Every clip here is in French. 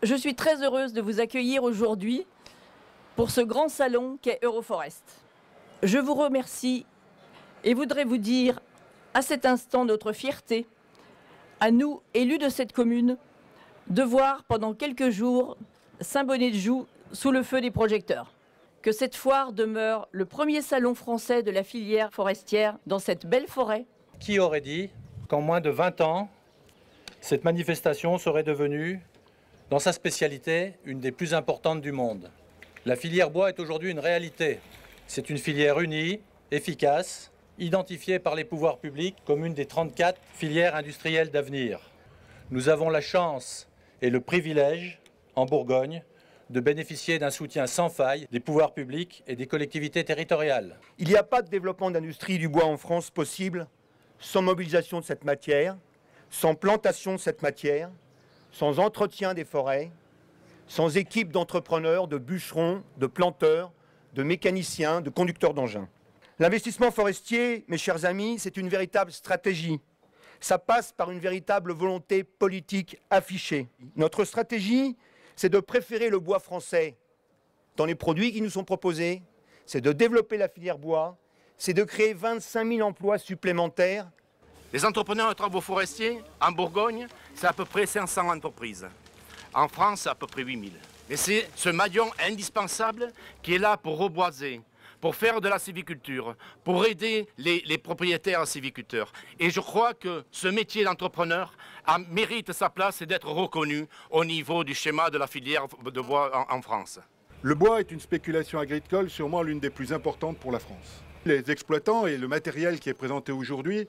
Je suis très heureuse de vous accueillir aujourd'hui pour ce grand salon qu'est Euroforest. Je vous remercie et voudrais vous dire à cet instant notre fierté, à nous, élus de cette commune, de voir pendant quelques jours Saint-Bonnet-de-Joux sous le feu des projecteurs. Que cette foire demeure le premier salon français de la filière forestière dans cette belle forêt. Qui aurait dit qu'en moins de 20 ans, cette manifestation serait devenue, dans sa spécialité, une des plus importantes du monde. La filière bois est aujourd'hui une réalité. C'est une filière unie, efficace, identifiée par les pouvoirs publics comme une des 34 filières industrielles d'avenir. Nous avons la chance et le privilège, en Bourgogne, de bénéficier d'un soutien sans faille des pouvoirs publics et des collectivités territoriales. Il n'y a pas de développement d'industrie du bois en France possible sans mobilisation de cette matière, sans plantation de cette matière, sans entretien des forêts, sans équipe d'entrepreneurs, de bûcherons, de planteurs, de mécaniciens, de conducteurs d'engins. L'investissement forestier, mes chers amis, c'est une véritable stratégie. Ça passe par une véritable volonté politique affichée. Notre stratégie, c'est de préférer le bois français dans les produits qui nous sont proposés, c'est de développer la filière bois, c'est de créer 25 000 emplois supplémentaires. Les entrepreneurs de travaux forestiers, en Bourgogne, c'est à peu près 500 entreprises. En France, c'est à peu près 8 000. Et c'est ce maillon indispensable qui est là pour reboiser, pour faire de la sylviculture, pour aider les propriétaires sylviculteurs. Et je crois que ce métier d'entrepreneur mérite sa place et d'être reconnu au niveau du schéma de la filière de bois en France. Le bois est une spéculation agricole sûrement l'une des plus importantes pour la France. Les exploitants et le matériel qui est présenté aujourd'hui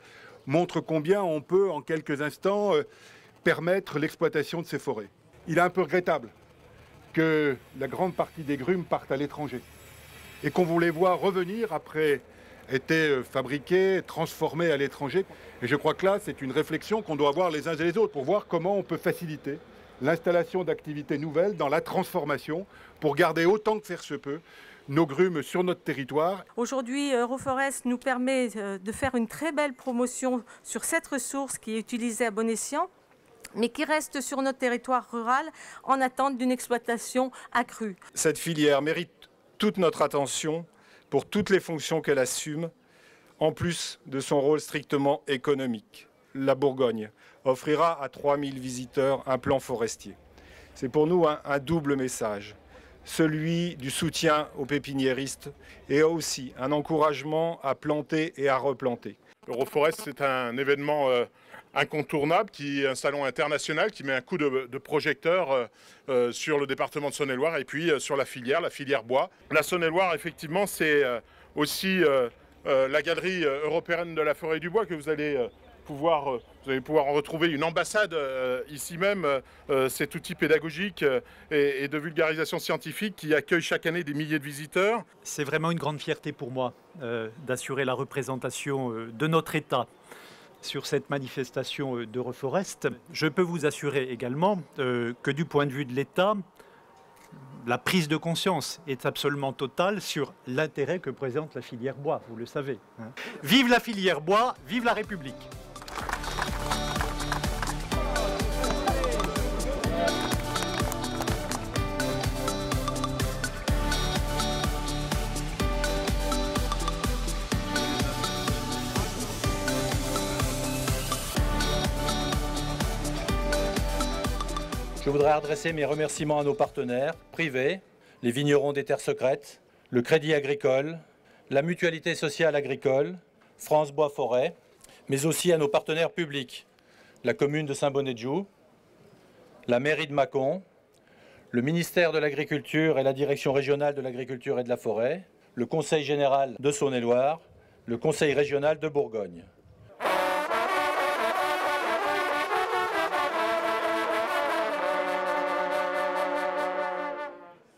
montrent combien on peut en quelques instants permettre l'exploitation de ces forêts. Il est un peu regrettable que la grande partie des grumes partent à l'étranger et qu'on vous les voit revenir après été fabriqués, transformés à l'étranger. Et je crois que là, c'est une réflexion qu'on doit avoir les uns et les autres pour voir comment on peut faciliter l'installation d'activités nouvelles dans la transformation pour garder autant que faire se peut nos grumes sur notre territoire. Aujourd'hui, Euroforest nous permet de faire une très belle promotion sur cette ressource qui est utilisée à bon escient, mais qui reste sur notre territoire rural en attente d'une exploitation accrue. Cette filière mérite toute notre attention pour toutes les fonctions qu'elle assume, en plus de son rôle strictement économique. La Bourgogne offrira à 3000 visiteurs un plan forestier. C'est pour nous un double message, celui du soutien aux pépiniéristes et aussi un encouragement à planter et à replanter. Euroforest, c'est un événement incontournable, un salon international qui met un coup de projecteur sur le département de Saône-et-Loire et puis sur la filière bois. La Saône-et-Loire, effectivement, c'est aussi la galerie européenne de la forêt et du bois que vous allez pouvoir en retrouver une ambassade ici même, cet outil pédagogique et de vulgarisation scientifique qui accueille chaque année des milliers de visiteurs. C'est vraiment une grande fierté pour moi d'assurer la représentation de notre État sur cette manifestation d'Euroforest. Je peux vous assurer également que du point de vue de l'État, la prise de conscience est absolument totale sur l'intérêt que présente la filière bois, vous le savez. Vive la filière bois, vive la République! Je voudrais adresser mes remerciements à nos partenaires privés, les vignerons des terres secrètes, le Crédit agricole, la Mutualité sociale agricole, France Bois Forêt, mais aussi à nos partenaires publics, la commune de Saint-Bonnet-de-Joux, la mairie de Mâcon, le ministère de l'Agriculture et la Direction régionale de l'Agriculture et de la Forêt, le Conseil général de Saône-et-Loire, le Conseil régional de Bourgogne.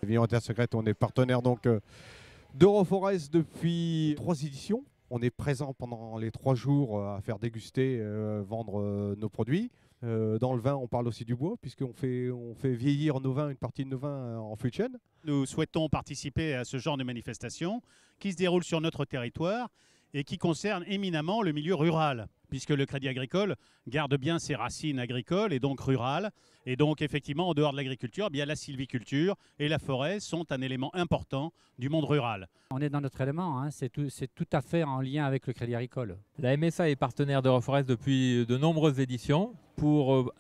Vignerons Terre Secrète, on est partenaire donc d'Euroforest depuis 3 éditions. On est présent pendant les 3 jours à faire déguster, vendre nos produits. Dans le vin, on parle aussi du bois, puisqu'on fait vieillir nos vins, une partie de nos vins en fût de chêne. Nous souhaitons participer à ce genre de manifestation qui se déroule sur notre territoire et qui concerne éminemment le milieu rural, puisque le Crédit Agricole garde bien ses racines agricoles et donc rurales. Et donc effectivement, en dehors de l'agriculture, la sylviculture et la forêt sont un élément important du monde rural. On est dans notre élément, hein. C'est tout à fait en lien avec le Crédit Agricole. La MSA est partenaire d'Euroforest depuis de nombreuses éditions pour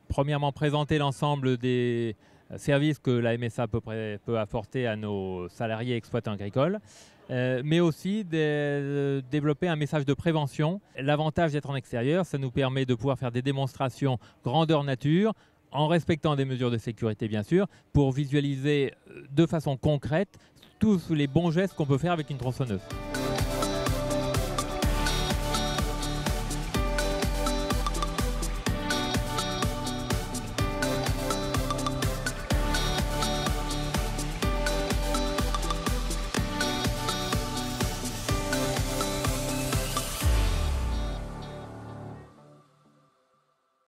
premièrement présenter l'ensemble des services que la MSA peut apporter à nos salariés exploitants agricoles, mais aussi de développer un message de prévention. L'avantage d'être en extérieur, ça nous permet de pouvoir faire des démonstrations grandeur nature, en respectant des mesures de sécurité bien sûr, pour visualiser de façon concrète tous les bons gestes qu'on peut faire avec une tronçonneuse.